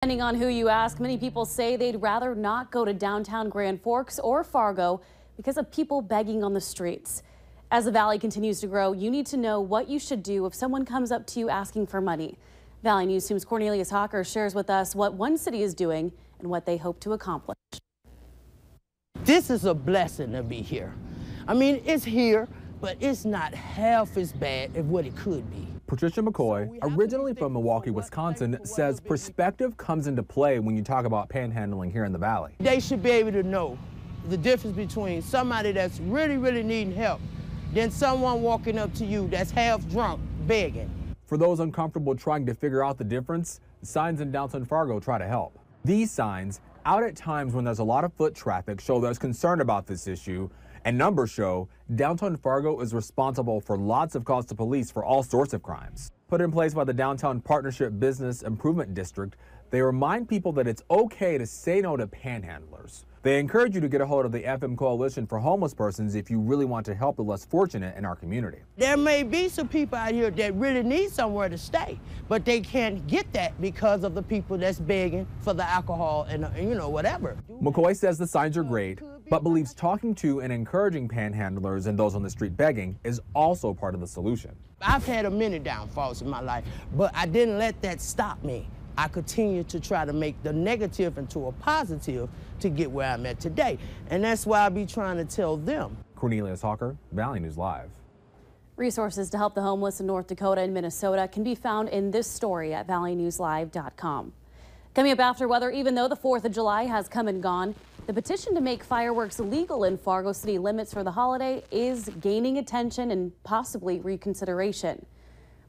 Depending on who you ask, many people say they'd rather not go to downtown Grand Forks or Fargo because of people begging on the streets. As the valley continues to grow, you need to know what you should do if someone comes up to you asking for money. Valley News Team's Cornelius Hawker shares with us what one city is doing and what they hope to accomplish. This is a blessing to be here. I mean, it's here, but it's not half as bad as what it could be. Patricia McCoy, originally from Milwaukee, Wisconsin, says perspective comes into play when you talk about panhandling here in the valley. They should be able to know the difference between somebody that's really, really needing help than someone walking up to you that's half drunk begging. For those uncomfortable trying to figure out the difference, signs in downtown Fargo try to help. These signs, out at times when there's a lot of foot traffic, show there's concern about this issue, and numbers show downtown Fargo is responsible for lots of calls to police for all sorts of crimes. Put in place by the Downtown Partnership Business Improvement District, they remind people that it's okay to say no to panhandlers. They encourage you to get a hold of the FM Coalition for Homeless Persons if you really want to help the less fortunate in our community. There may be some people out here that really need somewhere to stay, but they can't get that because of the people that's begging for the alcohol and you know, whatever. McCoy says the signs are great, but believes talking to and encouraging panhandlers and those on the street begging is also part of the solution. I've had many downfalls in my life, but I didn't let that stop me. I continue to try to make the negative into a positive to get where I'm at today. And that's why I be trying to tell them. Cornelius Hawker, Valley News Live. Resources to help the homeless in North Dakota and Minnesota can be found in this story at valleynewslive.com. Coming up after weather, even though the 4th of July has come and gone, the petition to make fireworks legal in Fargo city limits for the holiday is gaining attention and possibly reconsideration.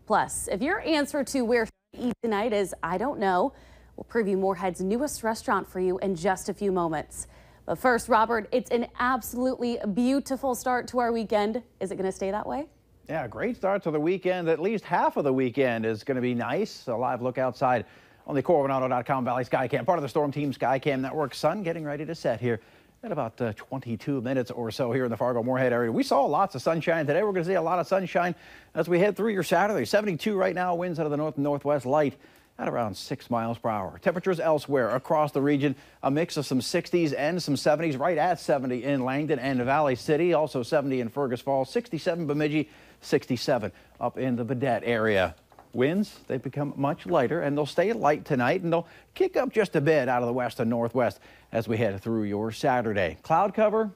Plus, if your answer to where eat tonight is I don't know, we'll preview Moorhead's newest restaurant for you in just a few moments. But first, Robert, it's an absolutely beautiful start to our weekend. Is it going to stay that way? Yeah, great start to the weekend. At least half of the weekend is going to be nice. A live look outside on the CorwinAuto.com Valley Skycam, part of the Storm Team Skycam Network. Sun getting ready to set here in about 22 minutes or so here in the Fargo-Moorhead area. We saw lots of sunshine today. We're going to see a lot of sunshine as we head through your Saturday. 72 right now, winds out of the north and northwest, light at around 6 miles per hour. Temperatures elsewhere across the region, a mix of some 60s and some 70s, right at 70 in Langdon and Valley City, also 70 in Fergus Falls, 67 Bemidji, 67 up in the Vidette area. Winds, they become much lighter, and they'll stay light tonight, and they'll kick up just a bit out of the west and northwest as we head through your Saturday. Cloud cover,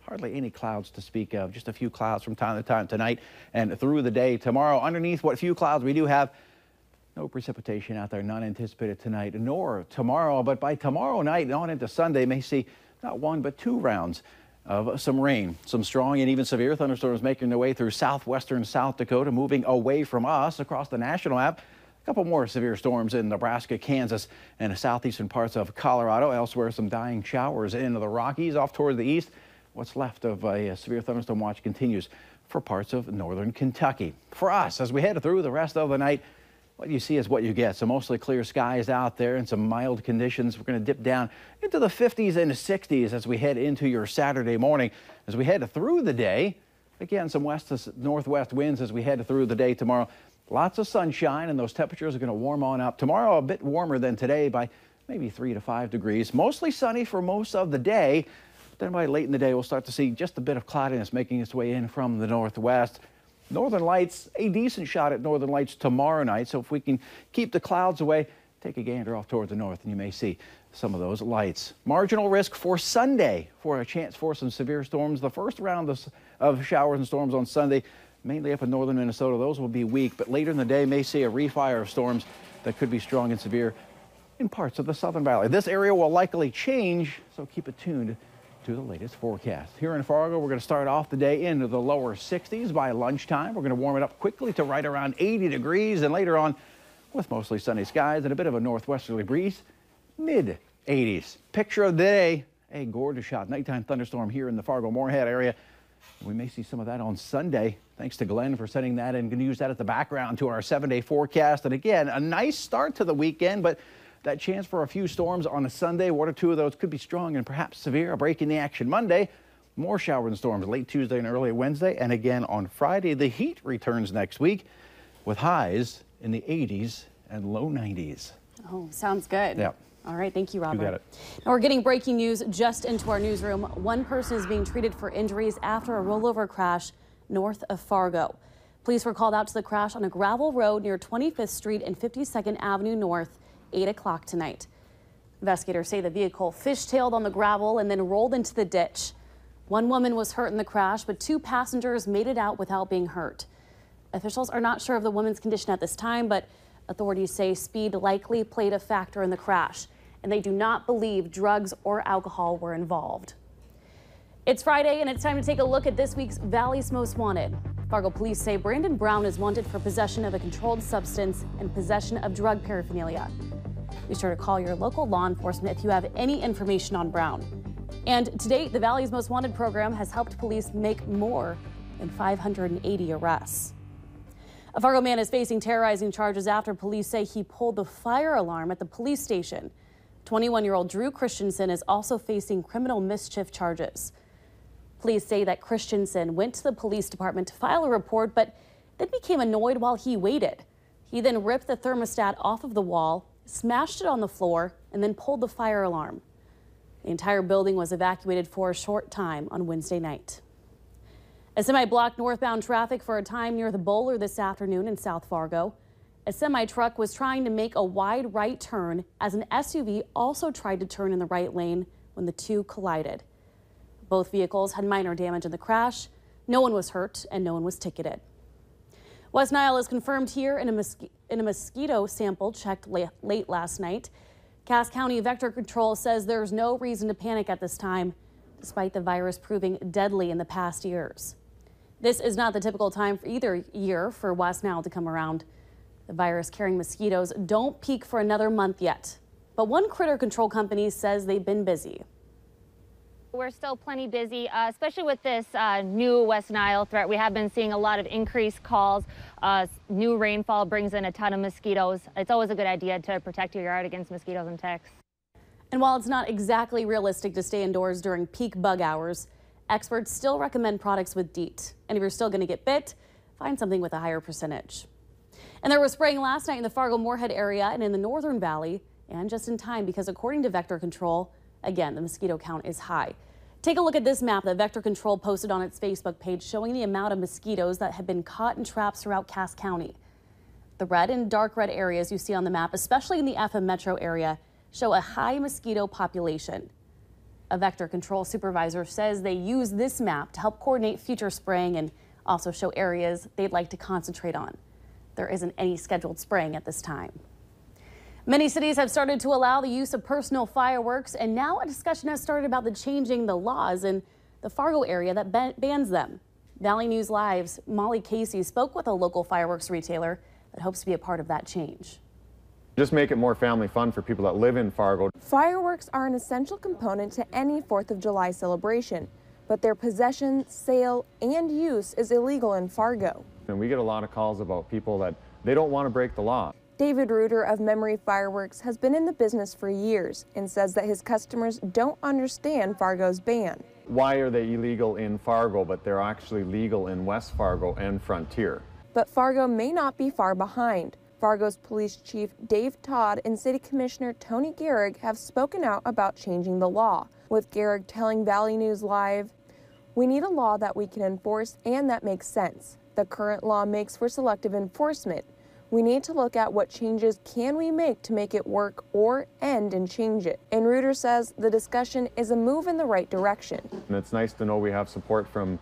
hardly any clouds to speak of, just a few clouds from time to time tonight and through the day tomorrow. Underneath what few clouds we do have, no precipitation out there, not anticipated tonight nor tomorrow, but by tomorrow night and on into Sunday, may see not one but 2 rounds of some rain. Some strong and even severe thunderstorms making their way through southwestern South Dakota, moving away from us across the national map. A couple more severe storms in Nebraska, Kansas, and the southeastern parts of Colorado. Elsewhere, some dying showers into the Rockies off toward the east. What's left of a severe thunderstorm watch continues for parts of northern Kentucky. For us, as we head through the rest of the night, what you see is what you get. So mostly clear skies out there and some mild conditions. We're going to dip down into the 50s and 60s as we head into your Saturday morning. As we head through the day, again, some west to northwest winds as we head through the day tomorrow. Lots of sunshine, and those temperatures are going to warm on up. Tomorrow, a bit warmer than today by maybe 3 to 5 degrees. Mostly sunny for most of the day. Then by late in the day, we'll start to see just a bit of cloudiness making its way in from the northwest. Northern Lights, a decent shot at Northern Lights tomorrow night. So if we can keep the clouds away, take a gander off toward the north, and you may see some of those lights. Marginal risk for Sunday for a chance for some severe storms. The first round of showers and storms on Sunday, mainly up in northern Minnesota. Those will be weak, but later in the day may see a refire of storms that could be strong and severe in parts of the Southern Valley. This area will likely change, so keep it tuned to the latest forecast. Here in Fargo, we're going to start off the day into the lower 60s by lunchtime. We're going to warm it up quickly to right around 80 degrees, and later on, with mostly sunny skies and a bit of a northwesterly breeze, mid-80s. Picture of the day, a gorgeous shot. Nighttime thunderstorm here in the Fargo-Moorhead area. We may see some of that on Sunday. Thanks to Glenn for sending that and going to use that as the background to our 7-day forecast. And again, a nice start to the weekend, but that chance for a few storms on a Sunday. 1 or 2 of those could be strong and perhaps severe. A break in the action Monday. More showers and storms late Tuesday and early Wednesday. And again on Friday, the heat returns next week with highs in the 80s and low 90s. Oh, sounds good. Yeah. All right, thank you, Robert. You got it. Now we're getting breaking news just into our newsroom. One person is being treated for injuries after a rollover crash north of Fargo. Police were called out to the crash on a gravel road near 25th Street and 52nd Avenue North, 8 o'clock tonight. Investigators say the vehicle fishtailed on the gravel and then rolled into the ditch. One woman was hurt in the crash, but 2 passengers made it out without being hurt. Officials are not sure of the woman's condition at this time, but authorities say speed likely played a factor in the crash, and they do not believe drugs or alcohol were involved. It's Friday, and it's time to take a look at this week's Valley's Most Wanted. Fargo police say Brandon Brown is wanted for possession of a controlled substance and possession of drug paraphernalia. Be sure to call your local law enforcement if you have any information on Brown. And to date, the Valley's Most Wanted program has helped police make more than 580 arrests. A Fargo man is facing terrorizing charges after police say he pulled the fire alarm at the police station. 21-year-old Drew Christensen is also facing criminal mischief charges. Police say that Christensen went to the police department to file a report, but then became annoyed while he waited. He then ripped the thermostat off of the wall, smashed it on the floor, and then pulled the fire alarm. The entire building was evacuated for a short time on Wednesday night. A semi blocked northbound traffic for a time near the Bowler this afternoon in South Fargo. A semi-truck was trying to make a wide right turn as an SUV also tried to turn in the right lane when the two collided. Both vehicles had minor damage in the crash. No one was hurt and no one was ticketed. West Nile is confirmed here in a mosquito sample checked late last night. Cass County Vector Control says there's no reason to panic at this time, despite the virus proving deadly in the past years. This is not the typical time for either year for West Nile to come around. The virus-carrying mosquitoes don't peak for another month yet, but one critter control company says they've been busy. We're still plenty busy, especially with this new West Nile threat. We have been seeing a lot of increased calls. New rainfall brings in a ton of mosquitoes. It's always a good idea to protect your yard against mosquitoes and ticks. And while it's not exactly realistic to stay indoors during peak bug hours, experts still recommend products with DEET. And if you're still going to get bit, find something with a higher percentage. And there was spraying last night in the Fargo-Moorhead area and in the Northern Valley, and just in time because according to Vector Control, again, the mosquito count is high. Take a look at this map that Vector Control posted on its Facebook page showing the amount of mosquitoes that have been caught in traps throughout Cass County. The red and dark red areas you see on the map, especially in the FM metro area, show a high mosquito population. A Vector Control supervisor says they use this map to help coordinate future spraying and also show areas they'd like to concentrate on. There isn't any scheduled spraying at this time. Many cities have started to allow the use of personal fireworks, and now a discussion has started about changing the laws in the Fargo area that bans them. Valley News Live's Molly Casey spoke with a local fireworks retailer that hopes to be a part of that change. Just make it more family fun for people that live in Fargo. Fireworks are an essential component to any 4th of July celebration, but their possession, sale, and use is illegal in Fargo. And we get a lot of calls about people that they don't want to break the law. David Reuter of Memory Fireworks has been in the business for years and says that his customers don't understand Fargo's ban. Why are they illegal in Fargo, but they're actually legal in West Fargo and Frontier? But Fargo may not be far behind. Fargo's Police Chief Dave Todd and City Commissioner Tony Gehrig have spoken out about changing the law, with Gehrig telling Valley News Live, "We need a law that we can enforce and that makes sense. The current law makes for selective enforcement. We need to look at what changes can we make to make it work or end and change it." And Reuter says the discussion is a move in the right direction. And it's nice to know we have support from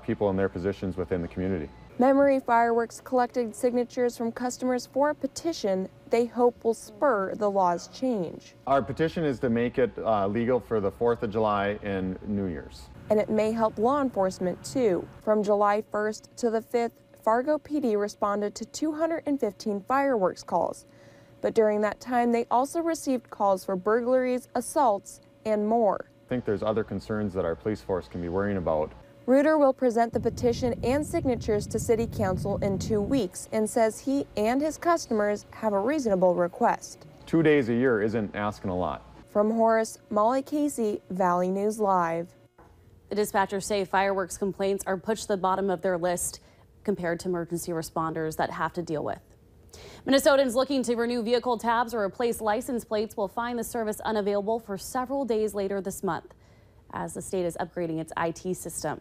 people in their positions within the community. Memory Fireworks collected signatures from customers for a petition they hope will spur the law's change. Our petition is to make it legal for the 4th of July and New Year's. And it may help law enforcement too. From July 1st to the 5th, Fargo PD responded to 215 fireworks calls. But during that time, they also received calls for burglaries, assaults, and more. I think there's other concerns that our police force can be worrying about. Reuter will present the petition and signatures to City Council in 2 weeks and says he and his customers have a reasonable request. 2 days a year isn't asking a lot. From Horace, Molly Casey, Valley News Live. The dispatchers say fireworks complaints are pushed to the bottom of their list compared to emergency responders that have to deal with Minnesotans looking to renew vehicle tabs or replace license plates will find the service unavailable for several days later this month as the state is upgrading its IT system.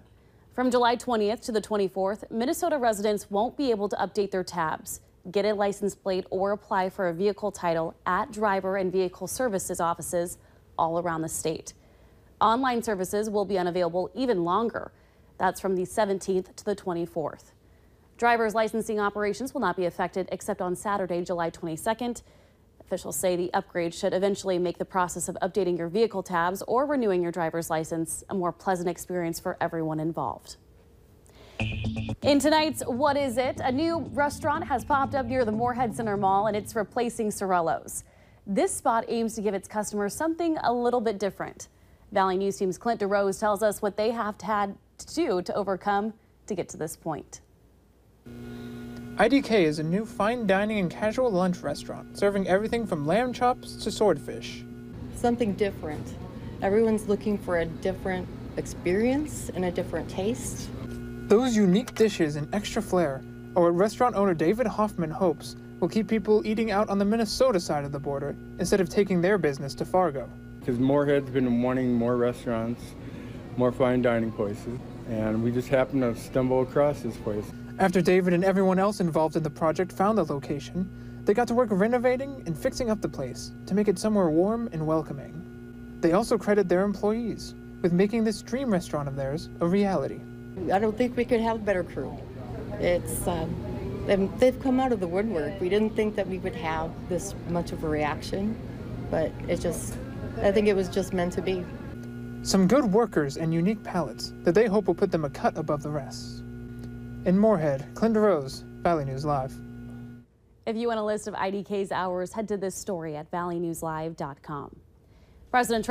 From July 20th to the 24th, Minnesota residents won't be able to update their tabs, get a license plate, or apply for a vehicle title at driver and vehicle services offices all around the state. Online services will be unavailable even longer. That's from the 17th to the 24th. Driver's licensing operations will not be affected except on Saturday, July 22nd. Officials say the upgrade should eventually make the process of updating your vehicle tabs or renewing your driver's license a more pleasant experience for everyone involved. In tonight's What Is It? A new restaurant has popped up near the Moorhead Center Mall, and it's replacing Sorello's. This spot aims to give its customers something a little bit different. Valley News Team's Clint DeRose tells us what they have had to do to overcome to get to this point. IDK is a new fine dining and casual lunch restaurant serving everything from lamb chops to swordfish. Something different. Everyone's looking for a different experience and a different taste. Those unique dishes and extra flair are what restaurant owner David Hoffman hopes will keep people eating out on the Minnesota side of the border instead of taking their business to Fargo. Because Moorhead's been wanting more restaurants, more fine dining places, and we just happened to stumble across this place. After David and everyone else involved in the project found the location, they got to work renovating and fixing up the place to make it somewhere warm and welcoming. They also credit their employees with making this dream restaurant of theirs a reality. I don't think we could have a better crew. It's they've come out of the woodwork. We didn't think that we would have this much of a reaction, but I think it was just meant to be. Some good workers and unique palettes that they hope will put them a cut above the rest. In Moorhead, Clint DeRose, Valley News Live. If you want a list of IDK's hours, head to this story at valleynewslive.com. President Trump